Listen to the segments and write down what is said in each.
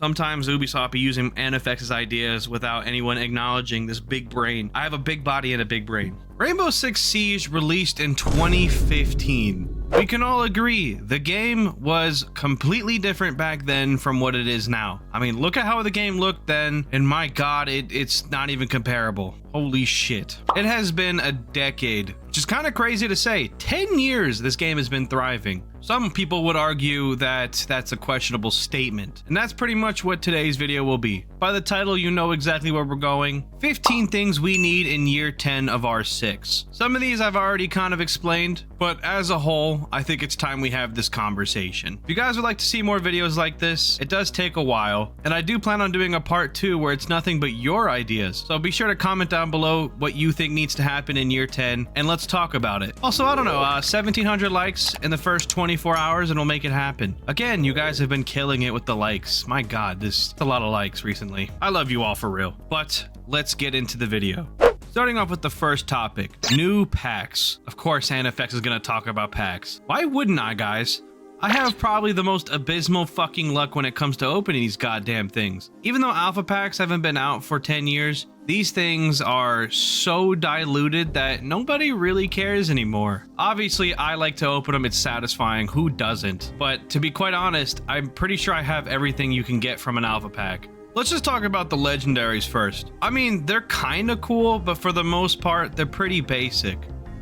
Sometimes Ubisoft be using NFX's ideas without anyone acknowledging this big brain. I have a big body and a big brain. Rainbow Six Siege released in 2015. We can all agree the game was completely different back then from what it is now. I mean, look at how the game looked then, and my god, it's not even comparable. Holy shit. It has been a decade, which is kind of crazy to say. 10 years this game has been thriving. Some people would argue that that's a questionable statement, and that's pretty much what today's video will be. By the title, you know exactly where we're going. 15 things we need in year 10 of R6. Some of these I've already kind of explained, but as a whole, I think it's time we have this conversation. If you guys would like to see more videos like this, it does take a while, and I do plan on doing a part 2 where it's nothing but your ideas. So be sure to comment down below what you think needs to happen in year 10, and let's talk about it. Also, I don't know, 1,700 likes in the first 24 hours and we'll make it happen. Again, you guys have been killing it with the likes. My god, this is a lot of likes recently. I love you all for real. But let's get into the video. Starting off with the first topic, new packs. Of course, NFX is gonna talk about packs. Why wouldn't I, guys? I have probably the most abysmal fucking luck when it comes to opening these goddamn things. Even though alpha packs haven't been out for 10 years, these things are so diluted that nobody really cares anymore. Obviously, I like to open them, it's satisfying, who doesn't? But to be quite honest, I'm pretty sure I have everything you can get from an alpha pack. Let's just talk about the legendaries first. I mean, they're kinda cool, but for the most part, they're pretty basic.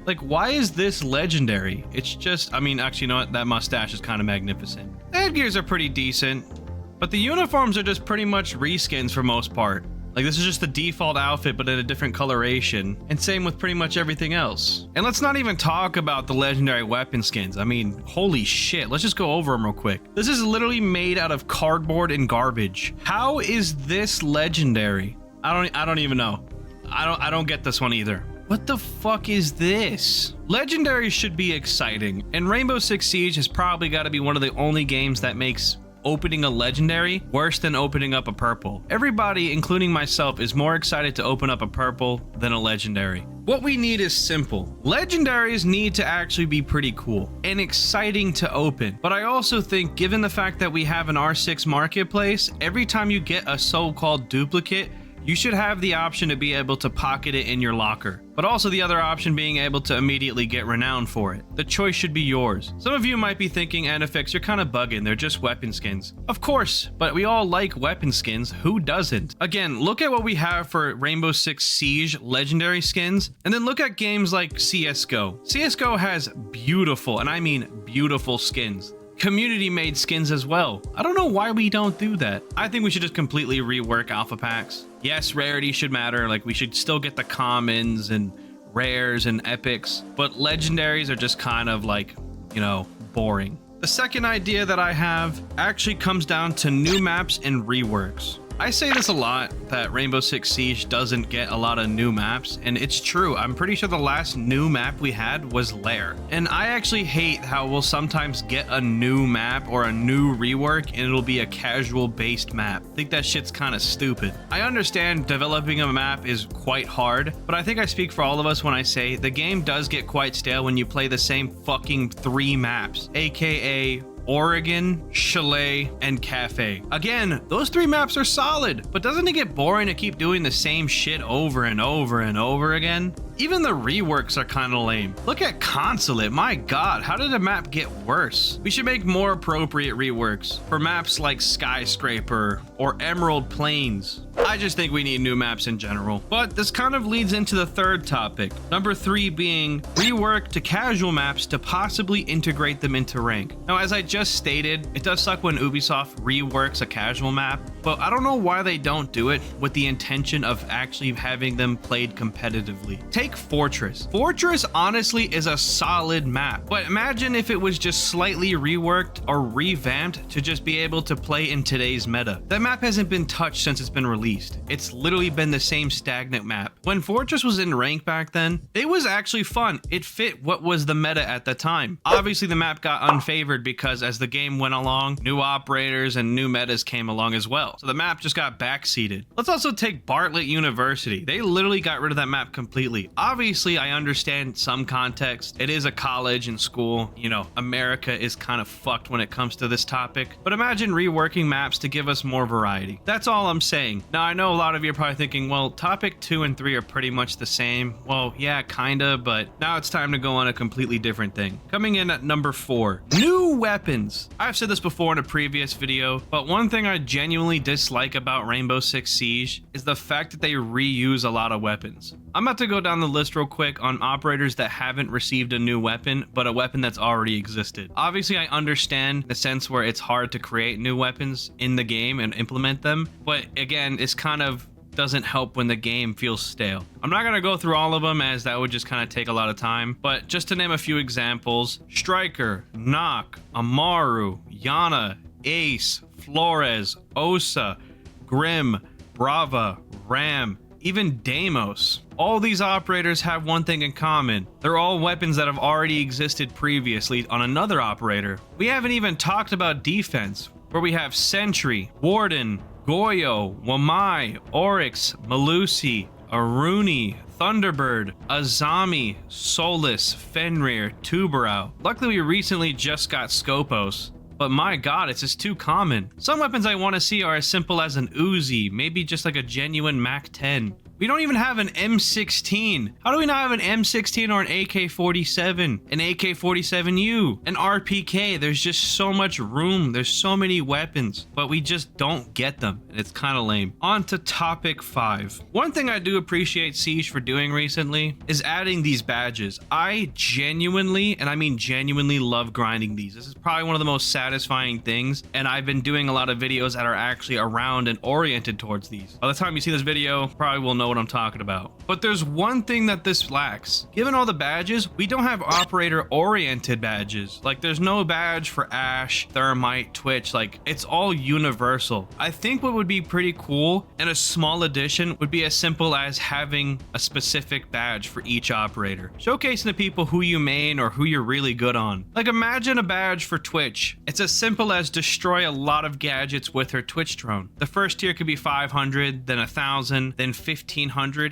Like, why is this legendary? It's just, I mean, actually, you know what? That mustache is kind of magnificent. The headgears are pretty decent, but the uniforms are just pretty much reskins for most part. Like, this is just the default outfit, but in a different coloration, and same with pretty much everything else. And let's not even talk about the legendary weapon skins. I mean, holy shit, let's just go over them real quick. This is literally made out of cardboard and garbage. How is this legendary? I don't even know. I don't get this one either. What the fuck is this? Legendaries should be exciting, and Rainbow Six Siege has probably got to be one of the only games that makes opening a legendary worse than opening up a purple. Everybody, including myself, is more excited to open up a purple than a legendary. What we need is simple. Legendaries need to actually be pretty cool and exciting to open. But I also think, given the fact that we have an R6 marketplace, every time you get a so-called duplicate, you should have the option to be able to pocket it in your locker, but also the other option being able to immediately get renowned for it. The choice should be yours. Some of you might be thinking, NFX, you're kind of bugging, they're just weapon skins. Of course, but we all like weapon skins, who doesn't? Again, look at what we have for Rainbow Six Siege legendary skins, and then look at games like CSGO. CSGO has beautiful, and I mean beautiful skins. Community made skins as well. I don't know why we don't do that. I think we should just completely rework alpha packs. Yes, rarity should matter. Like, we should still get the commons and rares and epics, but legendaries are just kind of like, you know, boring. The second idea that I have actually comes down to new maps and reworks. I say this a lot, that Rainbow Six Siege doesn't get a lot of new maps, and it's true. I'm pretty sure the last new map we had was Lair. And I actually hate how we'll sometimes get a new map or a new rework and it'll be a casual based map. I think that shit's kind of stupid. I understand developing a map is quite hard, but I think I speak for all of us when I say the game does get quite stale when you play the same fucking 3 maps, aka Oregon, Chalet, and Cafe. Again, those 3 maps are solid, but doesn't it get boring to keep doing the same shit over and over and over again? Even the reworks are kind of lame. Look at Consulate, my god, how did the map get worse? We should make more appropriate reworks for maps like Skyscraper or Emerald Plains. I just think we need new maps in general. But this kind of leads into the third topic. Number 3 being rework to casual maps to possibly integrate them into rank. Now, as I just stated, it does suck when Ubisoft reworks a casual map, but I don't know why they don't do it with the intention of actually having them played competitively. Take Fortress. Fortress honestly is a solid map, but imagine if it was just slightly reworked or revamped to just be able to play in today's meta. That map hasn't been touched since it's been released. It's literally been the same stagnant map. When Fortress was in rank back then, it was actually fun. It fit what was the meta at the time. Obviously, the map got unfavored because as the game went along, new operators and new metas came along as well. well. So the map just got backseated. Let's also take Bartlett University. They literally got rid of that map completely. Obviously, I understand some context. It is a college and school. You know, America is kind of fucked when it comes to this topic. But imagine reworking maps to give us more variety. That's all I'm saying. Now, I know a lot of you are probably thinking, well, topic 2 and 3 are pretty much the same. Well, yeah, kinda, but now it's time to go on a completely different thing. Coming in at number 4, new weapons. I've said this before in a previous video, but one thing I genuinely dislike about Rainbow Six Siege is the fact that they reuse a lot of weapons. I'm about to go down the list real quick on operators that haven't received a new weapon, but a weapon that's already existed. Obviously, I understand the sense where it's hard to create new weapons in the game and implement them, but again, it's kind of doesn't help when the game feels stale. I'm not going to go through all of them as that would just kind of take a lot of time, but just to name a few examples: Striker, Knock, Amaru, Yana, Ace, Flores, Osa, Grim, Brava, Ram, even Deimos. All these operators have one thing in common. They're all weapons that have already existed previously on another operator. We haven't even talked about defense, where we have Sentry, Warden, Goyo, Wamai, Oryx, Malusi, Aruni, Thunderbird, Azami, Solus, Fenrir, Tubarao. Luckily, we recently just got Scopos, but my god, it's just too common. Some weapons I want to see are as simple as an Uzi, maybe just like a genuine MAC-10. We don't even have an M16. How do we not have an M16 or an AK-47, an AK-47U, an RPK? There's just so much room. There's so many weapons, but we just don't get them, and it's kind of lame. On to topic 5. One thing I do appreciate Siege for doing recently is adding these badges. I genuinely, and I mean genuinely, love grinding these. This is probably one of the most satisfying things, and I've been doing a lot of videos that are actually around and oriented towards these. By the time you see this video, probably will know what I'm talking about. But there's one thing that this lacks. Given all the badges, we don't have operator oriented badges. Like, there's no badge for Ash, Thermite, Twitch. Like, it's all universal. I think what would be pretty cool and a small addition would be as simple as having a specific badge for each operator, showcasing the people who you main or who you're really good on. Like, imagine a badge for Twitch. It's as simple as destroy a lot of gadgets with her Twitch drone. The first tier could be 500, then 1,000, then 1,500,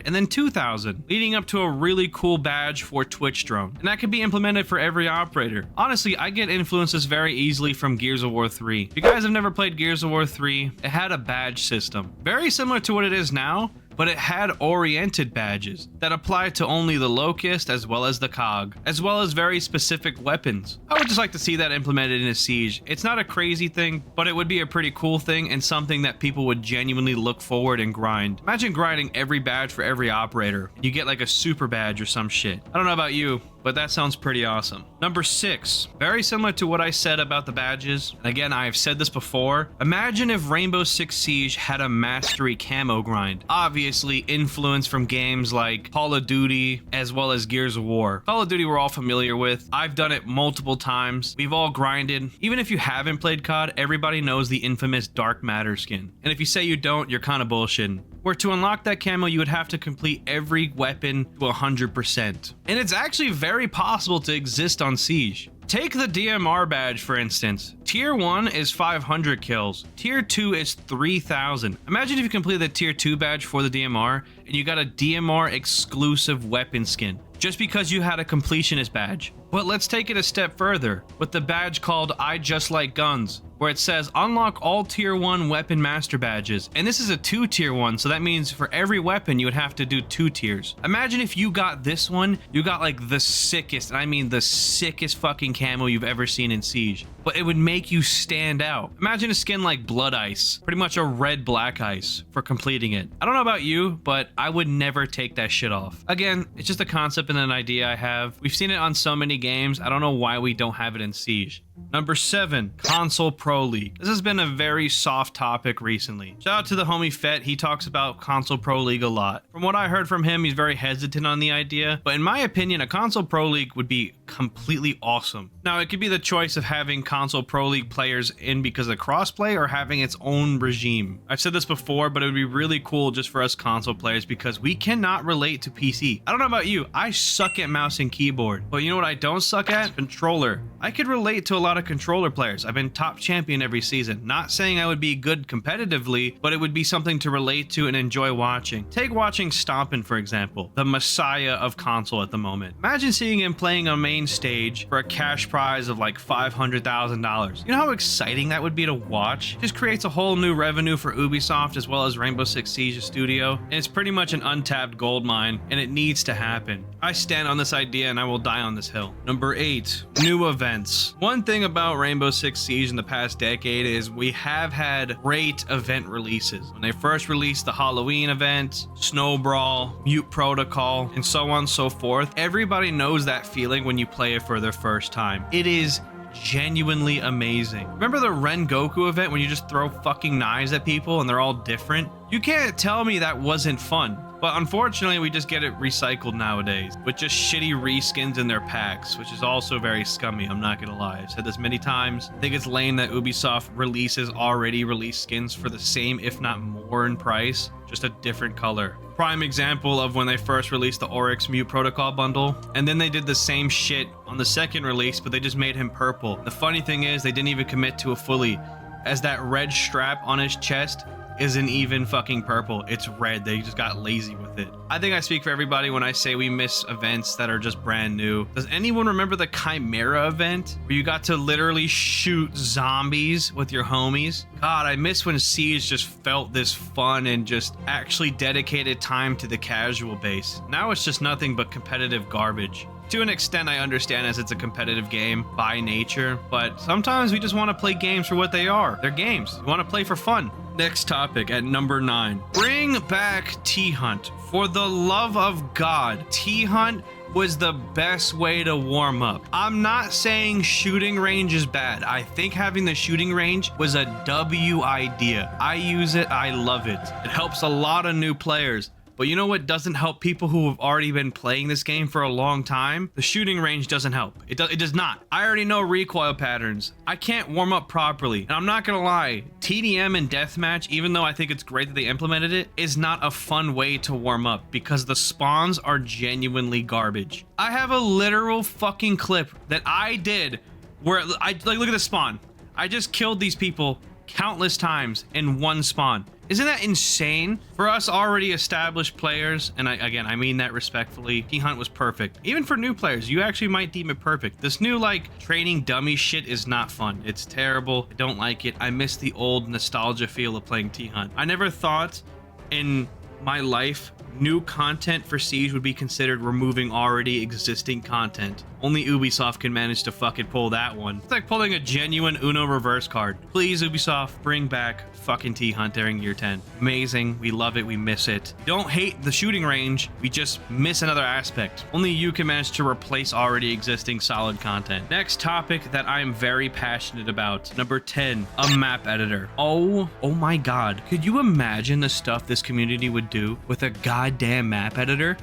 and then 2,000, leading up to a really cool badge for Twitch drone. And that could be implemented for every operator. Honestly, I get influences very easily from Gears of War 3. If you guys have never played Gears of War 3, it had a badge system, very similar to what it is now, but it had oriented badges that applied to only the Locust as well as the Cog, as well as very specific weapons. I would just like to see that implemented in a Siege. It's not a crazy thing, but it would be a pretty cool thing and something that people would genuinely look forward and grind. Imagine grinding every badge for every operator. You get like a super badge or some shit. I don't know about you, but that sounds pretty awesome. Number 6, very similar to what I said about the badges. Again, I have said this before. Imagine if Rainbow Six Siege had a mastery camo grind. Obviously influenced from games like Call of Duty as well as Gears of War. Call of Duty we're all familiar with. I've done it multiple times. We've all grinded. Even if you haven't played COD, everybody knows the infamous Dark Matter skin. And if you say you don't, you're kind of bullshitting. Where to unlock that camo, you would have to complete every weapon to 100%. And it's actually very possible to exist on Siege. Take the DMR badge, for instance. Tier 1 is 500 kills. Tier 2 is 3,000. Imagine if you completed the Tier 2 badge for the DMR, and you got a DMR exclusive weapon skin, just because you had a completionist badge. But let's take it a step further, with the badge called I Just Like Guns, where it says unlock all tier 1 weapon master badges. And this is a 2 tier 1, so that means for every weapon you would have to do 2 tiers. Imagine if you got this one, you got like the sickest, and I mean the sickest fucking camo you've ever seen in Siege. But it would make you stand out. Imagine a skin like Blood Ice, pretty much a red black ice for completing it. I don't know about you, but I would never take that shit off. Again, it's just a concept and an idea I have. We've seen it on so many games. I don't know why we don't have it in Siege. Number 7, Console Pro League. This has been a very soft topic recently. Shout out to the homie Fett. He talks about Console Pro League a lot. From what I heard from him, he's very hesitant on the idea. But in my opinion, a Console Pro League would be completely awesome. Now, it could be the choice of having Console Pro League players in because of crossplay or having its own regime. I've said this before, but it would be really cool just for us console players because we cannot relate to PC. I don't know about you. I suck at mouse and keyboard. But you know what I don't suck at? Controller. I could relate to a lot lot of controller players. I've been top champion every season. Not saying I would be good competitively, but it would be something to relate to and enjoy watching. Take watching Stompin', for example, the messiah of console at the moment. Imagine seeing him playing a main stage for a cash prize of like $500,000. You know how exciting that would be to watch? Just creates a whole new revenue for Ubisoft as well as Rainbow Six Siege Studio. And it's pretty much an untapped gold mine, and it needs to happen. I stand on this idea and I will die on this hill. Number 8, new events. One thing about Rainbow Six Siege in the past decade is we have had great event releases. When they first released the Halloween event, Snow Brawl, Mute Protocol, and so on and so forth, everybody knows that feeling when you play it for the first time. It is genuinely amazing. Remember the Rengoku event when you just throw fucking knives at people and they're all different? You can't tell me that wasn't fun. But unfortunately, we just get it recycled nowadays with just shitty reskins in their packs, which is also very scummy, I'm not gonna lie. I've said this many times. I think it's lame that Ubisoft releases already released skins for the same, if not more in price, just a different color. Prime example of when they first released the Oryx Mute Protocol bundle, and then they did the same shit on the second release, but they just made him purple. The funny thing is, they didn't even commit to a fully, as that red strap on his chest isn't even fucking purple, it's red. They just got lazy with it. I think I speak for everybody when I say we miss events that are just brand new. Does anyone remember the Chimera event where you got to literally shoot zombies with your homies? God, I miss when Siege just felt this fun and just actually dedicated time to the casual base. Now it's just nothing but competitive garbage. To an extent, I understand as it's a competitive game by nature, but sometimes we just want to play games for what they are. They're games. You want to play for fun. Next topic at number 9. Bring back T-Hunt. For the love of God, T-Hunt was the best way to warm up. I'm not saying shooting range is bad. I think having the shooting range was a W idea. I use it. I love it. It helps a lot of new players. But you know what doesn't help people who have already been playing this game for a long time? The shooting range doesn't help. It does not. I already know recoil patterns. I can't warm up properly. And I'm not gonna lie, TDM and deathmatch, even though I think it's great that they implemented it, is not a fun way to warm up because the spawns are genuinely garbage. I have a literal fucking clip that I did where look at the spawn. I just killed these people countless times in one spawn. Isn't that insane? For us already established players, and I mean that respectfully, T-Hunt was perfect. Even for new players, you actually might deem it perfect. This new, training dummy shit is not fun. It's terrible. I don't like it. I miss the old nostalgia feel of playing T-Hunt. I never thought in my life new content for Siege would be considered removing already existing content. Only Ubisoft can manage to fucking pull that one. It's like pulling a genuine Uno reverse card. Please, Ubisoft, bring back fucking T-Hunt during year 10. Amazing. We love it. We miss it. Don't hate the shooting range. We just miss another aspect. Only you can manage to replace already existing solid content. Next topic that I'm very passionate about. Number 10, a map editor. Oh my God. Could you imagine the stuff this community would do with a goddamn map editor?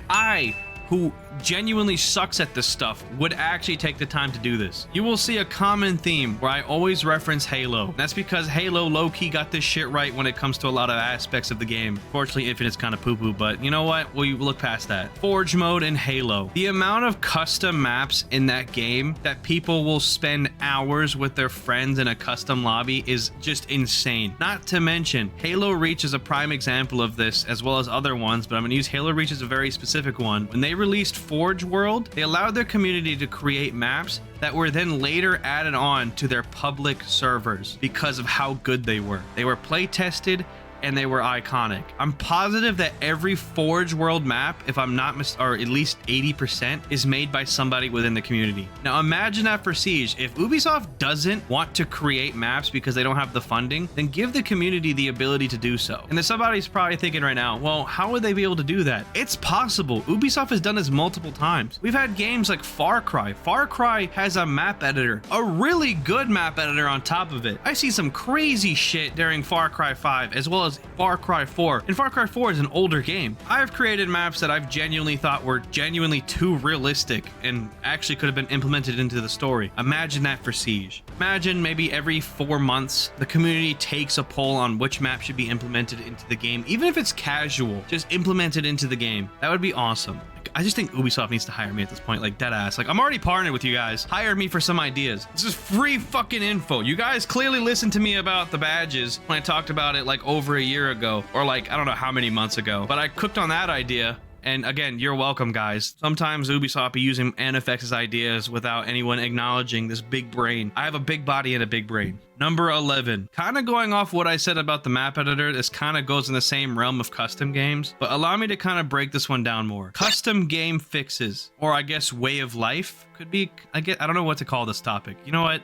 Who genuinely sucks at this stuff would actually take the time to do this. You will see a common theme where I always reference Halo. That's because Halo low-key got this shit right when it comes to a lot of aspects of the game. Fortunately, Infinite's kind of poo-poo, but you know what? We look past that. Forge mode in Halo. The amount of custom maps in that game that people will spend hours with their friends in a custom lobby is just insane. Not to mention, Halo Reach is a prime example of this, as well as other ones, but I'm gonna use Halo Reach as a very specific one. When they released Forge World, they allowed their community to create maps that were then later added on to their public servers because of how good they were. They were play tested and they were iconic. I'm positive that every Forge World map, if I'm not or at least 80%, is made by somebody within the community. Now imagine that for Siege. If Ubisoft doesn't want to create maps because they don't have the funding, then give the community the ability to do so. And then somebody's probably thinking right now, well, how would they be able to do that? It's possible. Ubisoft has done this multiple times. We've had games like Far Cry. Far Cry has a map editor, a really good map editor on top of it. I see some crazy shit during Far Cry 5, as well as was Far Cry 4. And Far Cry 4 is an older game. I've created maps that I've genuinely thought were genuinely too realistic and actually could have been implemented into the story. Imagine that for Siege. Imagine maybe every 4 months, the community takes a poll on which map should be implemented into the game. Even if it's casual, just implement it into the game. That would be awesome. I just think Ubisoft needs to hire me at this point, like dead ass. Like, I'm already partnered with you guys. Hire me for some ideas. This is free fucking info. You guys clearly listened to me about the badges when I talked about it like over a year ago, or like, I don't know how many months ago, but I cooked on that idea. And again, you're welcome, guys. Sometimes Ubisoft be using NFX's ideas without anyone acknowledging this big brain. I have a big body and a big brain. Number 11. Kind of going off what I said about the map editor, this kind of goes in the same realm of custom games, but allow me to kind of break this one down more. Custom game fixes, or I guess way of life, could be, I don't know what to call this topic. You know what?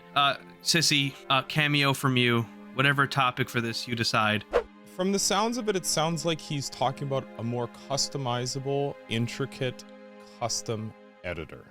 Sissy, cameo from you, whatever topic for this you decide. From the sounds of it, it sounds like he's talking about a more customizable, intricate, custom editor.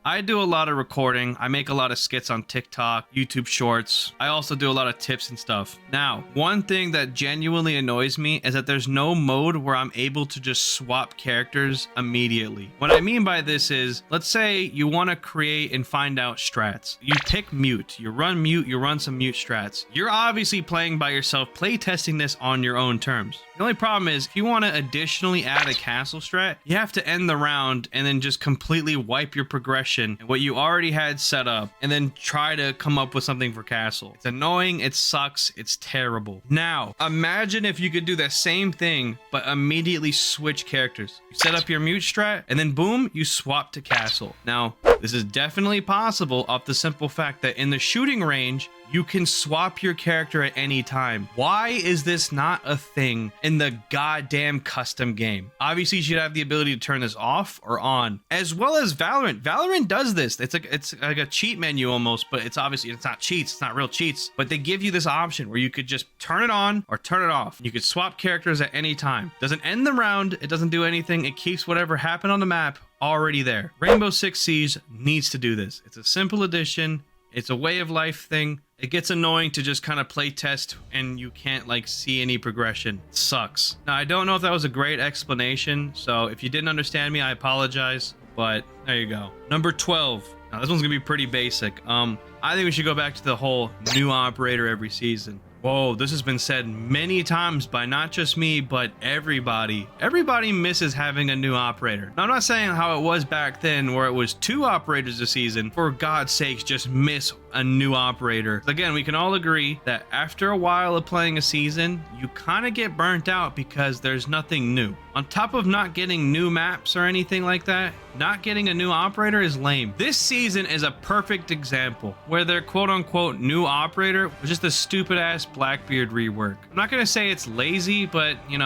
I do a lot of recording. I make a lot of skits on TikTok, YouTube Shorts. I also do a lot of tips and stuff. Now, one thing that genuinely annoys me is that there's no mode where I'm able to just swap characters immediately. What I mean by this is, let's say you want to create and find out strats. You pick mute, you run some mute strats. You're obviously playing by yourself, play testing this on your own terms. The only problem is, if you want to additionally add a castle strat, you have to end the round and then just completely wipe your progression and what you already had set up, and then try to come up with something for castle. It's annoying, it sucks, it's terrible. Now, imagine if you could do the same thing, but immediately switch characters. You set up your mute strat, and then boom, you swap to castle. Now, this is definitely possible off the simple fact that in the shooting range, you can swap your character at any time. Why is this not a thing in the goddamn custom game? Obviously, you should have the ability to turn this off or on, as well as Valorant. Valorant does this. It's like a cheat menu almost, but it's not cheats. It's not real cheats, but they give you this option where you could just turn it on or turn it off. You could swap characters at any time. Doesn't end the round. It doesn't do anything. It keeps whatever happened on the map already there. Rainbow Six Siege needs to do this. It's a simple addition. It's a way of life thing. It gets annoying to just kind of play test and you can't like see any progression. It sucks. Now, I don't know if that was a great explanation, so if you didn't understand me, I apologize, but there you go. Number 12. Now, this one's gonna be pretty basic. I think we should go back to the whole new operator every season. Whoa, this has been said many times by not just me, but everybody. Everybody misses having a new operator. Now, I'm not saying how it was back then where it was 2 operators a season. For God's sakes, just miss a new operator. Again, we can all agree that after a while of playing a season, you kind of get burnt out because there's nothing new. On top of not getting new maps or anything like that, not getting a new operator is lame. This season is a perfect example where their quote-unquote new operator was just a stupid-ass Blackbeard rework. I'm not gonna say it's lazy, but it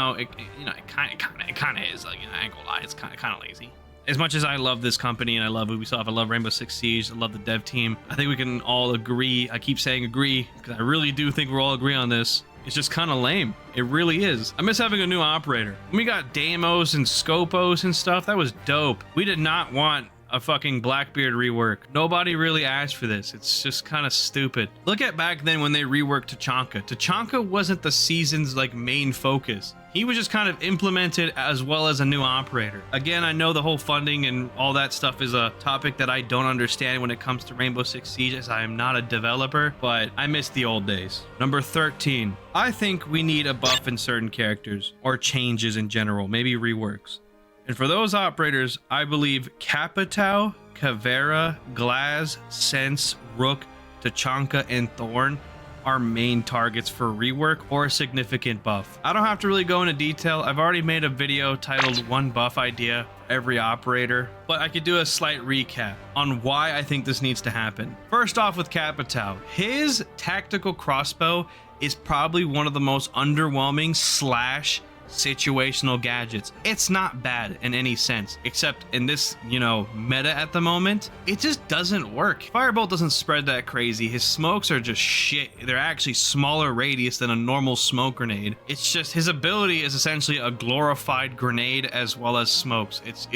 kind of is. Like, I ain't gonna lie, it's kind of lazy. As much as I love this company and I love Ubisoft, I love Rainbow Six Siege, I love the dev team, I think we can all agree, I keep saying agree, because I really do think we'll all agree on this. It's just kind of lame. It really is. I miss having a new operator. When we got Deimos and Scopos and stuff, that was dope. We did not want a fucking Blackbeard rework. Nobody really asked for this. It's just kind of stupid. Look at back then when they reworked Tachanka. Tachanka wasn't the season's like main focus. He was just kind of implemented as well as a new operator. Again, I know the whole funding and all that stuff is a topic that I don't understand when it comes to Rainbow Six Siege, as I am not a developer, but I miss the old days. Number 13. I think we need a buff in certain characters, or changes in general, maybe reworks. And for those operators, I believe Capitao, Caveira, Glaz, Sense, Rook, Tachanka, and Thorn are main targets for rework or a significant buff. I don't have to really go into detail. I've already made a video titled One Buff Idea for Every Operator, but I could do a slight recap on why I think this needs to happen. First off, with Capitao, his tactical crossbow is probably one of the most underwhelming / situational gadgets. It's not bad in any sense, except in this, meta at the moment, it just doesn't work. Firebolt doesn't spread that crazy. His smokes are just shit. They're actually smaller radius than a normal smoke grenade. It's just his ability is essentially a glorified grenade as well as smokes. It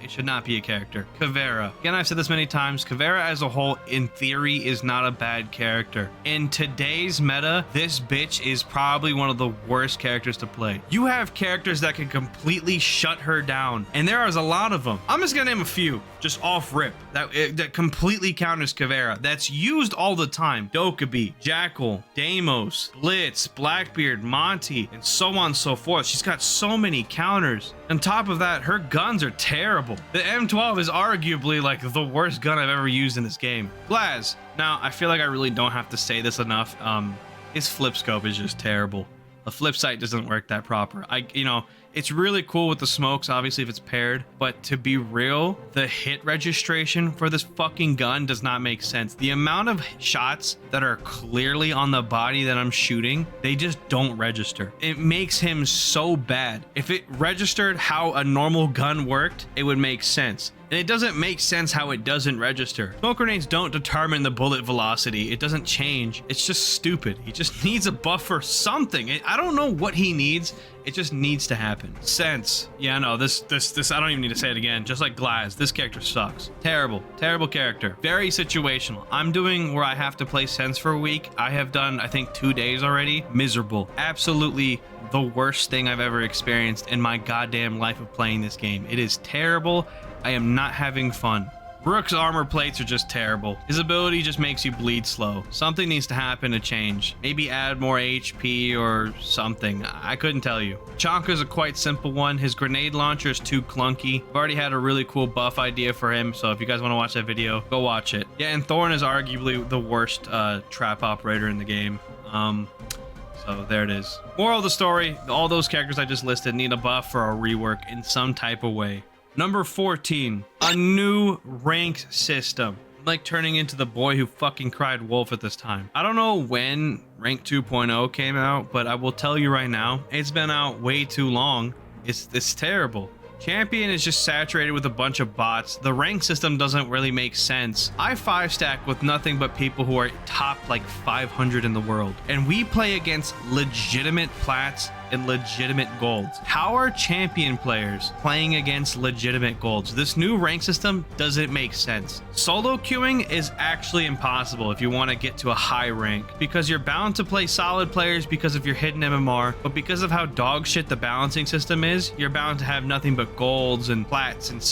should not be a character. Caveira. Again, I've said this many times, Caveira as a whole, in theory, is not a bad character. In today's meta, this bitch is probably one of the worst characters to play. You have characters that can completely shut her down, and there is a lot of them. I'm just gonna name a few, just off rip, that completely counters Caveira, that's used all the time. Dokkaebi, Jackal, Deimos, Blitz, Blackbeard, Monty, and so on and so forth. She's got so many counters. On top of that, her guns are terrible. The M12 is arguably like the worst gun I've ever used in this game. Glaz. Now, I feel like I really don't have to say this enough. His flip scope is just terrible. The flip sight doesn't work that proper. It's really cool with the smokes, obviously, if it's paired, but to be real, the hit registration for this fucking gun does not make sense. The amount of shots that are clearly on the body that I'm shooting, they just don't register. It makes him so bad. If it registered how a normal gun worked, it would make sense. And it doesn't make sense how it doesn't register. Smoke grenades don't determine the bullet velocity. It doesn't change. It's just stupid. He just needs a buff or something. I don't know what he needs. It just needs to happen. Sense. Yeah, no, this, I don't even need to say it again. Just like Glaz, this character sucks. Terrible character. Very situational. I'm doing where I have to play Sense for a week. I have done, I think, 2 days already. Miserable. Absolutely the worst thing I've ever experienced in my goddamn life of playing this game. It is terrible. I am not having fun. Rook's armor plates are just terrible. His ability just makes you bleed slow. Something needs to happen to change. Maybe add more HP or something. I couldn't tell you. Chonka's a quite simple one. His grenade launcher is too clunky. I've already had a really cool buff idea for him, so if you guys want to watch that video, go watch it. Yeah, and Thorn is arguably the worst trap operator in the game. So there it is. Moral of the story, all those characters I just listed need a buff or a rework in some type of way. Number 14, a new rank system. I'm like turning into the boy who fucking cried wolf at this time. I don't know when rank 2.0 came out, but I will tell you right now, it's been out way too long. It's terrible. Champion is just saturated with a bunch of bots. The rank system doesn't really make sense. I 5-stack with nothing but people who are top like 500 in the world. And we play against legitimate plats and legitimate golds. How are champion players playing against legitimate golds? This new rank system doesn't make sense. Solo queuing is actually impossible if you want to get to a high rank, because you're bound to play solid players because of your hidden MMR, but because of how dog shit the balancing system is, you're bound to have nothing but golds and plats and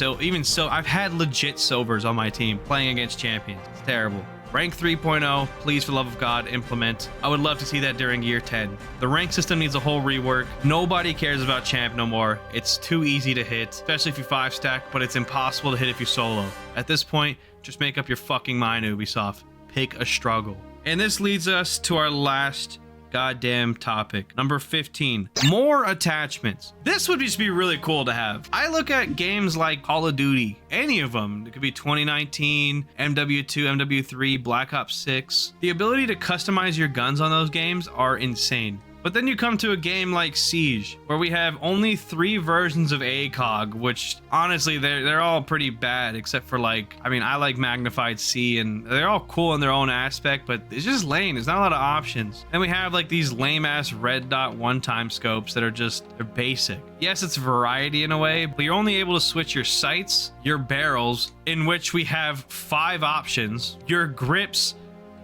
I've had legit silvers on my team playing against champions. It's terrible. Rank 3.0, please for the love of God, implement. I would love to see that during year 10. The rank system needs a whole rework. Nobody cares about champ no more. It's too easy to hit, especially if you 5-stack, but it's impossible to hit if you solo. At this point, just make up your fucking mind, Ubisoft. Pick a struggle. And this leads us to our last goddamn topic. Number 15, more attachments. This would just be really cool to have. I look at games like Call of Duty, any of them. It could be 2019, MW2, MW3, Black Ops 6. The ability to customize your guns on those games are insane. But then you come to a game like Siege, where we have only 3 versions of ACOG, which honestly, they're all pretty bad, except for I like Magnified C, and they're all cool in their own aspect, but it's just lame. There's not a lot of options. And we have like these lame-ass red dot one-time scopes that are they're basic. Yes, it's variety in a way, but you're only able to switch your sights, your barrels, in which we have 5 options, your grips,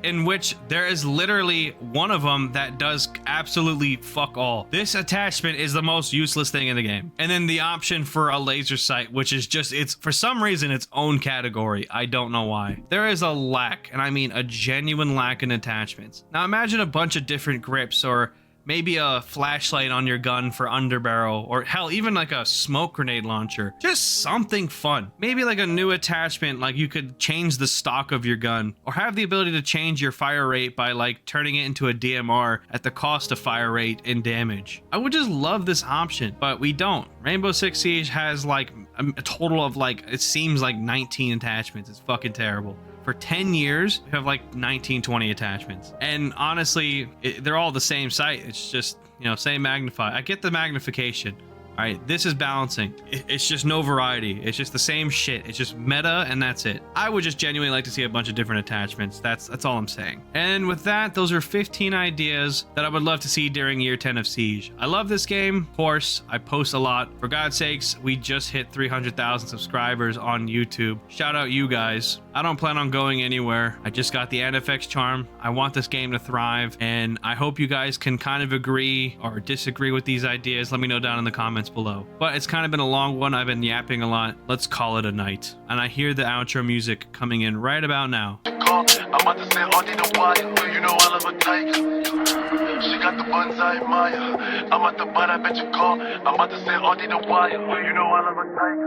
in which there is literally one of them that does absolutely fuck all. This attachment is the most useless thing in the game. And then the option for a laser sight, which is it's for some reason its own category. I don't know why. There is a lack, and I mean a genuine lack in attachments. Now imagine a bunch of different grips, or maybe a flashlight on your gun for underbarrel, or hell, even like a smoke grenade launcher. Just something fun. Maybe like a new attachment, like you could change the stock of your gun, or have the ability to change your fire rate by like turning it into a DMR at the cost of fire rate and damage. I would just love this option, but we don't. Rainbow Six Siege has like a total of it seems like 19 attachments. It's fucking terrible. For 10 years, we have like 19, 20 attachments. And honestly, they're all the same sight. It's just say magnify. I get the magnification. All right, this is balancing. It's just no variety. It's just the same shit. It's just meta, and that's it. I would just genuinely like to see a bunch of different attachments. That's all I'm saying. And with that, those are 15 ideas that I would love to see during year 10 of Siege. I love this game. Of course, I post a lot. For God's sakes, we just hit 300,000 subscribers on YouTube. Shout out you guys. I don't plan on going anywhere. I just got the NFX charm. I want this game to thrive, and I hope you guys can kind of agree or disagree with these ideas. Let me know down in the comments below. But it's kind of been a long one. I've been yapping a lot. Let's call it a night. And I hear the outro music coming in right about now. I'm about to say all the wire. You know I love a tiger. She got the buns I admire. I'm at the butt, I bet you call. I'm about to say all the wire. You know I love a tiger.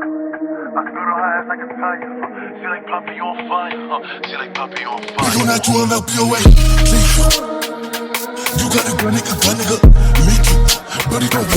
I can go to her ass like a tiger. She like Poppy on fire. She like Poppy on fire. On a tour vers POA. You got a gun, nigga. Me too. But he don't